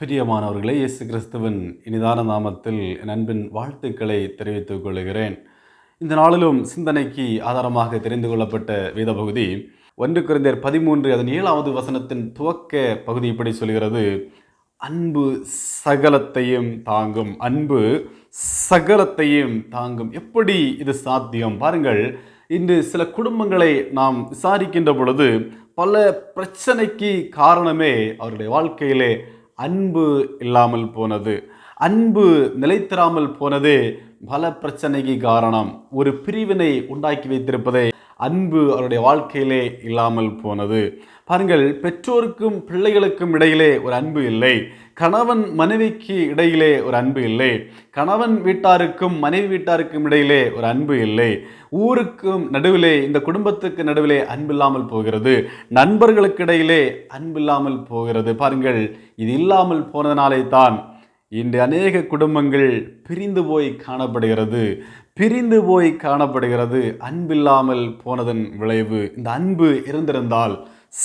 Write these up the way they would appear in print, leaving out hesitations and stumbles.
பிரியமானவர்களே, இயேசு கிறிஸ்துவின் இனிதான நாமத்தில் என் அன்பின் வாழ்த்துக்களை தெரிவித்துக் கொள்கிறேன். இந்த நாளிலும் சிந்தனைக்கு ஆதாரமாக தெரிந்து கொள்ளப்பட்ட வேத பகுதி 1 கொரிந்தியர் 13 அதன் 7வது வசனத்தின் துவக்க பகுதி இப்படி சொல்கிறது: அன்பு சகலத்தையும் தாங்கும். அன்பு சகலத்தையும் தாங்கும். எப்படி இது சாத்தியம்? பாருங்கள், இன்று சில குடும்பங்களை நாம் விசாரிக்கின்ற பொழுது பல பிரச்சனைக்கு காரணமே அவருடைய வாழ்க்கையிலே அன்பு இல்லாமல் போனது. அன்பு நிலைத்திராமல் போனதே பல பிரச்சனைக்கு காரணம். ஒரு பிரிவினை உண்டாக்கி வைத்திருப்பதே அன்பு அவருடைய வாழ்க்கையிலே இல்லாமல் போனது. பாருங்கள், பெற்றோருக்கும் பிள்ளைகளுக்கும் இடையிலே ஒரு அன்பு இல்லை. கணவன் மனைவிக்கு இடையிலே ஒரு அன்பு இல்லை. கணவன் வீட்டாருக்கும் மனைவி வீட்டாருக்கும் இடையிலே ஒரு அன்பு இல்லை. ஊருக்கும் நடுவிலே, இந்த குடும்பத்துக்கு நடுவிலே அன்பில்லாமல் போகிறது. நண்பர்களுக்கு இடையிலே அன்பில்லாமல் போகிறது. பாருங்கள், இது இல்லாமல் போனதனாலே தான் இன்று அநேக குடும்பங்கள் பிரிந்து போய் காணப்படுகிறது. அன்பில்லாமல் போனதன் விளைவு. இந்த அன்பு இருந்திருந்தால்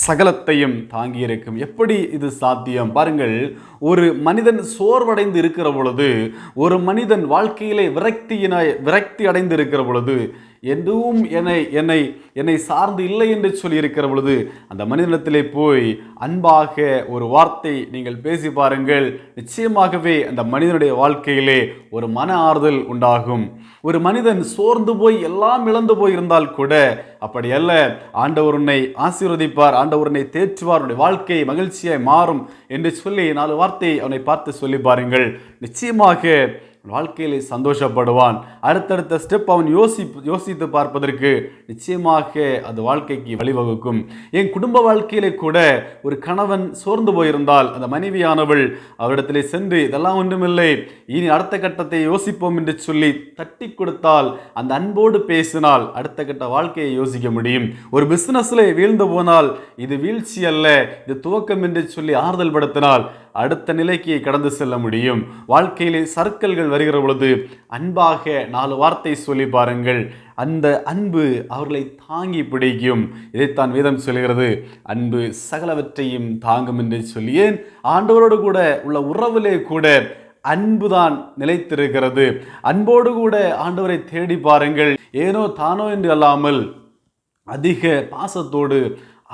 சகலத்தையும் தாங்கியிருக்கும். எப்படி இது சாத்தியம்? பாருங்கள், ஒரு மனிதன் சோர்வடைந்து இருக்கிற பொழுது, ஒரு மனிதன் வாழ்க்கையிலே விரக்தி அடைந்து இருக்கிற பொழுது, எதுவும் என்னை சார்ந்து இல்லை என்று சொல்லி இருக்கிற பொழுது, அந்த மனிதனிடத்திலே போய் அன்பாக ஒரு வார்த்தை நீங்கள் பேசி பாருங்கள். நிச்சயமாகவே அந்த மனிதனுடைய வாழ்க்கையிலே ஒரு மன ஆறுதல் உண்டாகும். ஒரு மனிதன் சோர்ந்து போய் எல்லாம் இழந்து போயிருந்தால் கூட அப்படி அல்ல. ஆண்டவர் உன்னை ஆசீர்வதிப்பார், ஆண்டவர் உன்னை தேற்றுவார், உன்னுடைய வாழ்க்கை மகிழ்ச்சியாய் மாறும் என்று சொல்லி 4 வார்த்தை அவனை பார்த்து சொல்லி பாருங்கள். நிச்சயமாக வாழ்க்கையிலே சந்தோஷப்படுவான். அடுத்தடுத்த ஸ்டெப் அவன் யோசித்து பார்ப்பதற்கு நிச்சயமாக அது வாழ்க்கைக்கு வழிவகுக்கும். என் குடும்ப வாழ்க்கையிலே கூட ஒரு கணவன் சோர்ந்து போயிருந்தால் அந்த மனைவியானவள் அவரிடத்திலே சென்று, இதெல்லாம் ஒன்றுமில்லை, இனி அடுத்த கட்டத்தை யோசிப்போம் என்று சொல்லி தட்டி கொடுத்தால், அந்த அன்போடு பேசினால் அடுத்த கட்ட வாழ்க்கையை யோசிக்க முடியும். ஒரு பிசினஸ்ல வீழ்ந்து போனால் இது வீழ்ச்சி அல்ல, இது துவக்கம் என்று சொல்லி ஆறுதல் படுத்தினால் அடுத்த நிலைக்கு கடந்து செல்ல முடியும். வாழ்க்கையிலே சர்க்கல்கள் வருகிற பொழுது அன்பாக 4 வார்த்தை சொல்லி பாருங்கள். அந்த அன்பு அவர்களை தாங்கி பிடிக்கும். இதைத்தான் வேதம் சொல்கிறது, அன்பு சகலவற்றையும் தாங்கும் என்று சொல்லி. ஏன் ஆண்டவரோடு கூட உள்ள உறவிலே கூட அன்புதான் நிலைத்திருக்கிறது. அன்போடு கூட ஆண்டவரை தேடி பாருங்கள். ஏனோ தானோ என்று அல்லாமல் அதிக பாசத்தோடு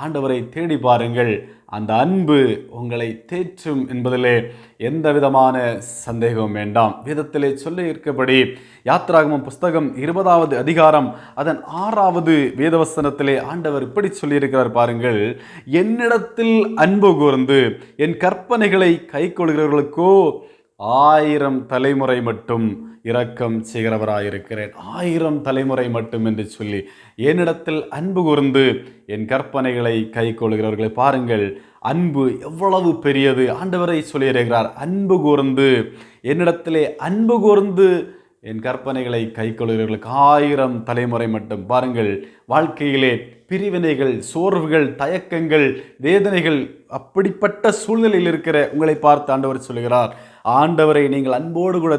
ஆண்டவரை தேடி பாருங்கள். அந்த அன்பு உங்களை தேற்றும் என்பதிலே எந்த விதமான சந்தேகமும் வேண்டாம். வேதத்திலே சொல்லி இருக்கபடி யாத்திராகமம் புஸ்தகம் 20வது அதிகாரம் அதன் 6வது வேதவசனத்திலே ஆண்டவர் இப்படி சொல்லியிருக்கிறார் பாருங்கள்: என்னிடத்தில் அன்பு கூர்ந்து என் கற்பனைகளை கைக்கொள்கிறவர்களுக்கோ 1000 தலைமுறை மட்டும் இரக்கம் செய்கிறவராயிருக்கிறேன். 1000 தலைமுறை மட்டும் என்று சொல்லி என்னிடத்தில் அன்பு கூர்ந்து என் கற்பனைகளை கைக்கொள்கிறவர்களை பாருங்கள். அன்பு எவ்வளவு பெரியது! ஆண்டவரை சொல்லியிருக்கிறார், அன்பு கூர்ந்து, என்னிடத்திலே அன்பு கூர்ந்து என் கற்பனைகளை கைக்கொள்கிறவர்களுக்கு 1000 தலைமுறை மட்டும். பாருங்கள், வாழ்க்கையிலே பிரிவினைகள், சோர்வுகள், தயக்கங்கள், வேதனைகள், அப்படிப்பட்ட சூழ்நிலையில் இருக்கிற உங்களை பார்த்து ஆண்டவர் சொல்கிறார், ஆண்டவரை நீங்கள் அன்போடு கூட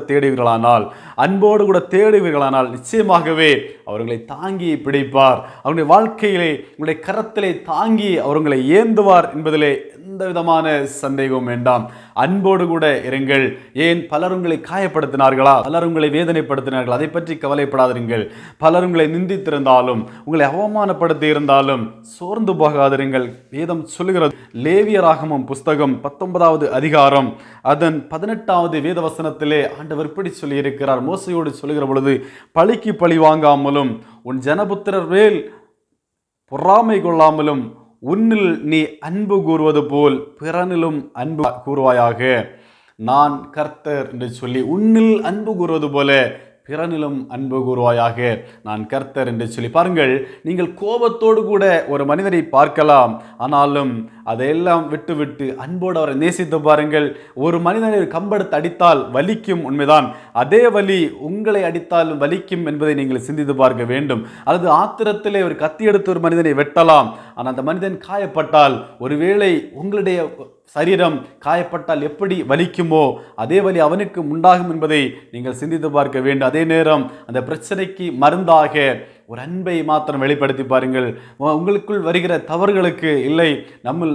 தேடுவீர்களானால் நிச்சயமாகவே அவர்களை தாங்கி பிடிப்பார். அவருடைய வாழ்க்கையிலே உங்களுடைய கரத்திலே தாங்கி அவர்களை ஏந்துவார் என்பதிலே எந்த விதமான சந்தேகமும் வேண்டாம். அன்போடு கூட இருங்கள். ஏன் பலர் உங்களை காயப்படுத்தினார்களா? பலர் உங்களை வேதனைப்படுத்தினார்கள்? அதை பற்றி கவலைப்படாதிருங்கள். பலர் உங்களை நிந்தித்திருந்தாலும், உங்களை அவமானப்படுத்தி இருந்தாலும் சோர்ந்து போகாதிருங்கள். வேதம் சொல்லுகிறது, லேவியராகமம் புஸ்தகம் 19வது அதிகாரம் அதன் 18வது வேதவசனத்திலே ஆண்டவர் இப்படி சொல்லி இருக்கிறார். மோசையோடு சொல்லுகிற பொழுது, பழிக்கு பழி வாங்காமலும் உன் ஜனபுத்திரர் மேல் பொறாமை கொள்ளாமலும் உன்னில் நீ அன்பு கூறுவது போல் பிறனிலும் அன்பு கூறுவாயாக. நான் கர்த்தர் என்று சொல்லி, உன்னில் அன்பு கூறுவது போல பிறனிலும் அன்பு கூறுவாயாக, நான் கர்த்தர் என்று சொல்லி. பாருங்கள், நீங்கள் கோபத்தோடு கூட ஒரு மனிதரை பார்க்கலாம், ஆனாலும் அதையெல்லாம் விட்டு அன்போடு அவரை நேசித்து பாருங்கள். ஒரு மனிதனை கம்பெடுத்து அடித்தால் வலிக்கும், உண்மைதான். அதே வலி உங்களை அடித்தாலும் வலிக்கும் என்பதை நீங்கள் சிந்தித்து பார்க்க வேண்டும். அல்லது ஆத்திரத்திலே ஒரு கத்தி எடுத்து ஒரு மனிதனை வெட்டலாம், ஆனால் அந்த மனிதன் காயப்பட்டால், ஒருவேளை உங்களுடைய சரீரம் காயப்பட்டால் எப்படி வலிக்குமோ அதே வலி அவனுக்கு உண்டாகும் என்பதை நீங்கள் சிந்தித்து பார்க்க வேண்டும். அதே நேரம் அந்த பிரச்சனைக்கு மருந்தாக ஒரு அன்பை மாத்திரம் வெளிப்படுத்தி பாருங்கள். உங்களுக்குள் வருகிற தவறுகளுக்கு இல்லை,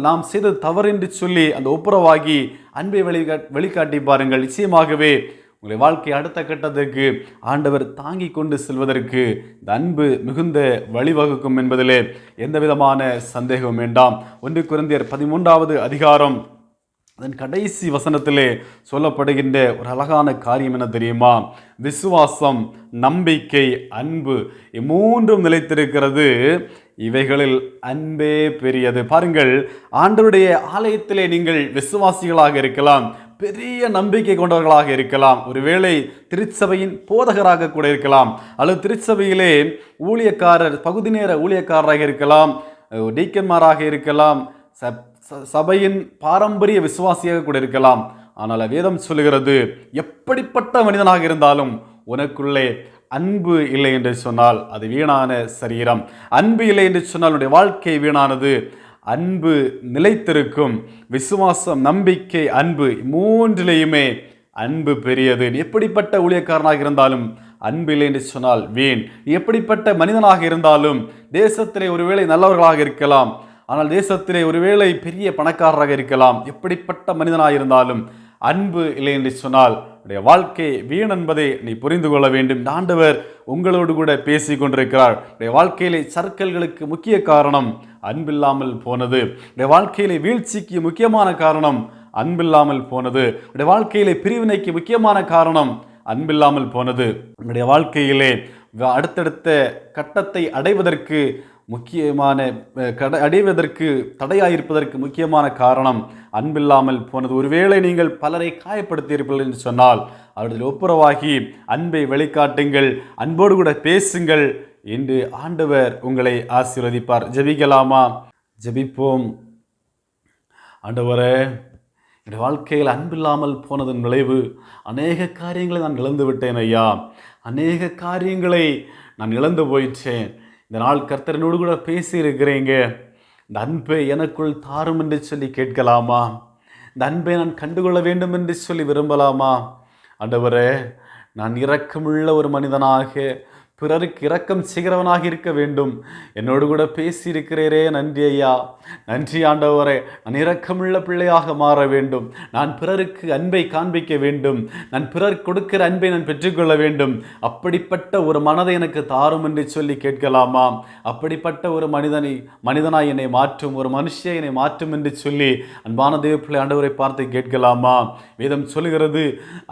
நாம் செய்த தவறு என்று சொல்லி அந்த ஒப்புரவாகி அன்பை வெளிக்காட்டி பாருங்கள். நிச்சயமாகவே உங்களை வாழ்க்கை அடுத்த கட்டத்திற்கு ஆண்டவர் தாங்கி கொண்டு செல்வதற்கு இந்த அன்பு மிகுந்த வழிவகுக்கும் என்பதிலே எந்த விதமான சந்தேகம் வேண்டாம். 1 கொரிந்தியர் 13வது அதிகாரம் அதன் கடைசி வசனத்திலே சொல்லப்படுகின்ற ஒரு அழகான காரியம் என்ன தெரியுமா? விசுவாசம், நம்பிக்கை, அன்பு மூன்றும் நிலைத்திருக்கிறது, இவைகளில் அன்பே பெரியது. பாருங்கள், ஆண்டவருடைய ஆலயத்திலே நீங்கள் விசுவாசிகளாக இருக்கலாம், பெரிய நம்பிக்கை கொண்டவர்களாக இருக்கலாம், ஒருவேளை திருச்சபையின் போதகராக கூட இருக்கலாம், அல்லது திருச்சபையிலே ஊழியக்காரர், பகுதி நேர ஊழியக்காரராக இருக்கலாம், டீக்கன்மாராக இருக்கலாம், சபையின் பாரம்பரிய விசுவாசியாக கூட இருக்கலாம். ஆனால் வேதம் சொல்லுகிறது, எப்படிப்பட்ட மனிதனாக இருந்தாலும் உனக்குள்ளே அன்பு இல்லை என்று சொன்னால் அது வீணான சரீரம். அன்பு இல்லை என்று சொன்னால் உன்னுடைய வாழ்க்கை வீணானது. அன்பு நிலைத்திருக்கும். விசுவாசம், நம்பிக்கை, அன்பு மூன்றிலேயுமே அன்பு பெரியது. எப்படிப்பட்ட ஊழியக்காரனாக இருந்தாலும் அன்பு இல்லை என்று சொன்னால் வீண். எப்படிப்பட்ட மனிதனாக இருந்தாலும், தேசத்திலே ஒருவேளை நல்லவர்களாக இருக்கலாம், ஆனால் தேசத்திலே ஒருவேளை பெரிய பணக்காரராக இருக்கலாம், எப்படிப்பட்ட மனிதனாக இருந்தாலும் அன்பு இல்லை என்று சொன்னால் உடைய வாழ்க்கை வீண் என்பதை நீ புரிந்து கொள்ள வேண்டும். ஆண்டவர் உங்களோடு கூட பேசி கொண்டிருக்கிறார். உடைய வாழ்க்கையிலே சர்க்கல்களுக்கு முக்கிய காரணம் அன்பில்லாமல் போனது. உடைய வாழ்க்கையிலே வீழ்ச்சிக்கு முக்கியமான காரணம் அன்பில்லாமல் போனது. உடைய வாழ்க்கையிலே பிரிவினைக்கு முக்கியமான காரணம் அன்பில்லாமல் போனது. உன்னுடைய வாழ்க்கையிலே அடுத்தடுத்த கட்டத்தை அடைவதற்கு தடையாயிருப்பதற்கு முக்கியமான காரணம் அன்பில்லாமல் போனது. ஒருவேளை நீங்கள் பலரை காயப்படுத்தியிருப்பீர்கள் என்று சொன்னால் அவர்கள் ஒப்புரவாகி அன்பை வெளிக்காட்டுங்கள், அன்போடு கூட பேசுங்கள் என்று ஆண்டவர் உங்களை ஆசீர்வதிப்பார். ஜெபிக்கலாமா? ஜெபிப்போம். ஆண்டவரே, என்னுடைய வாழ்க்கையில் அன்பில்லாமல் போனதன் விளைவு அநேக காரியங்களை நான் இழந்து விட்டேன் ஐயா. அநேக காரியங்களை நான் இழந்து போயிட்டேன். இந்த நாள் கர்த்தரனோடு கூட பேசி இருக்கிறீங்க. இந்த அன்பை எனக்குள் தாரும் என்று சொல்லி கேட்கலாமா? இந்த அன்பை நான் கண்டுகொள்ள வேண்டும் என்று சொல்லி விரும்பலாமா? ஆண்டவரே, நான் இரக்கமுள்ள ஒரு மனிதனாக, பிறருக்கு இரக்கம் செய்கிறவனாக இருக்க வேண்டும். என்னோடு கூட பேசி இருக்கிறீரே, நன்றி ஐயா. நன்றி ஆண்டவரே. நான் இரக்கமுள்ள பிள்ளையாக மாற வேண்டும். நான் பிறருக்கு அன்பை காண்பிக்க வேண்டும். நான் பிறர் கொடுக்கிற அன்பை நான் பெற்றுக்கொள்ள வேண்டும். அப்படிப்பட்ட ஒரு மனதை எனக்கு தாரும் என்று சொல்லி கேட்கலாமா? அப்படிப்பட்ட ஒரு மனிதனாய் என்னை மாற்றும், ஒரு மனுஷியை என்னை மாற்றும் என்று சொல்லி அன்பான தேவ பிள்ளை ஆண்டவரை பார்த்து கேட்கலாமா? வேதம் சொல்லுகிறது,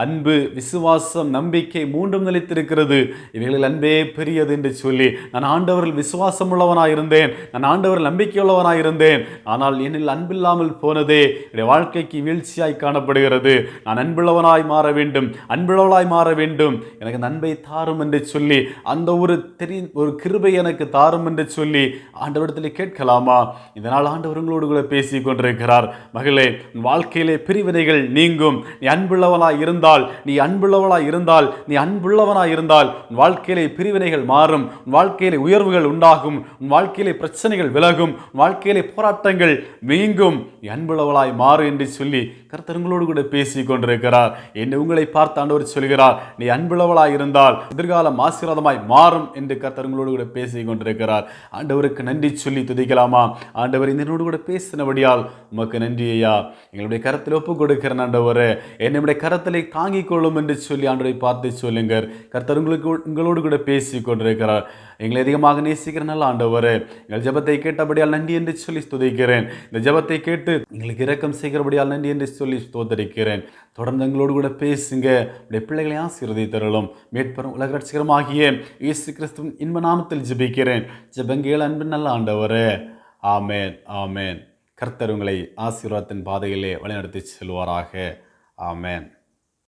அன்பு, விசுவாசம், நம்பிக்கை மூன்றும் நிலைத்திருக்கிறது, இவைகளில் அன்பே பெரியது என்று சொல்லி. நான் ஆண்டவரில் விசுவாசம் உள்ளவனாயிருந்தேன், நான் ஆண்டவரில் நம்பிக்கை உள்ளவனாயிருந்தேன். ஆனால் என்னில் அன்பில்லாமல் போனதே என்னுடைய வாழ்க்கைக்கு வீழ்ச்சியாய் காணப்படுகிறது. நான் அன்புள்ளவனாய் மாற வேண்டும், அன்புள்ளவளாய் மாற வேண்டும். எனக்கு அன்பை தாரும் என்று சொல்லி, அந்த ஒரு கிருபை எனக்கு தாரும் என்று சொல்லி ஆண்டவரிடத்தில் கேட்கலாமா? இதனால் ஆண்டவர் உங்களோடு கூட பேசி கொண்டிருக்கிறார். மகளே, வாழ்க்கையிலே பிரிவினைகள் நீங்கும். நீ அன்புள்ளவனாய் இருந்தால், நீ அன்புள்ளவளாய் இருந்தால், நீ அன்புள்ளவனாய் இருந்தால் உன் வாழ்க்கையிலே பிரிவினைகள் மாறும், உன் வாழ்க்கையிலே உயர்வுகள் உண்டாகும், உன் வாழ்க்கையிலே பிரச்சனைகள் விலகும், உன் வாழ்க்கையிலே போராட்டங்கள் நீங்கும். அன்புள்ளவளாய் மாறு என்று சொல்லி கர்த்தர் உங்களோடு கூட பேசி கொண்டிருக்கிறார். என்று உங்களை பார்த்து ஆண்டவர் சொல்கிறார், நீ அன்புள்ளவளாய் இருந்தால் எதிர்காலம் ஆசீர்வாதமாய் மாறும் என்று கர்த்தர் உங்களோடு கூட பேசி கொண்டிருக்கிறார். ஆண்டவருக்கு நன்றி சொல்லி துதிக்கலாமா? ஆண்டவர் என்னோடு கூட பேசினபடியால் உமக்கு நன்றி ஐயா. எங்களுடைய கரத்தில் ஒப்புக் கொடுக்கிறேன் ஆண்டவரே, என்னுடைய கரத்திலே தாங்கிக் கொள்ளும் என்று சொல்லி ஆண்டவரை பார்த்து சொல்லுங்கள். கர்த்தர் உங்களோடு கூட பேசி கொண்டிருக்கிறார். எங்களை அதிகமாக நேசிக்கிற நல்ல ஆண்டவரே, எங்கள் ஜெபத்தை கேட்டபடியால் நன்றி என்று சொல்லி ஸ்துதிக்கிறேன். இந்த ஜெபத்தை கேட்டு எங்களுக்கு இரக்கம் செய்கிறபடியால் நன்றி என்று சொல்லி ஸ்தோத்தரிக்கிறேன். தொடர்ந்து எங்களோடு கூட பேசுங்க. உடைய பிள்ளைகளை ஆசீர்வதித்தருளும். மீட்பரும் உலக ரட்சகருமாகிய இயேசு கிறிஸ்துவின் இன்ப நாமத்தில் ஜெபிக்கிறேன். ஜெபங்கள் அன்பின் நல்ல ஆண்டவரே. ஆமேன், ஆமேன். கர்த்தர் உங்களை ஆசீர்வாதத்தின் பாதையிலே வழிநடத்தி செல்வாராக. ஆமேன்.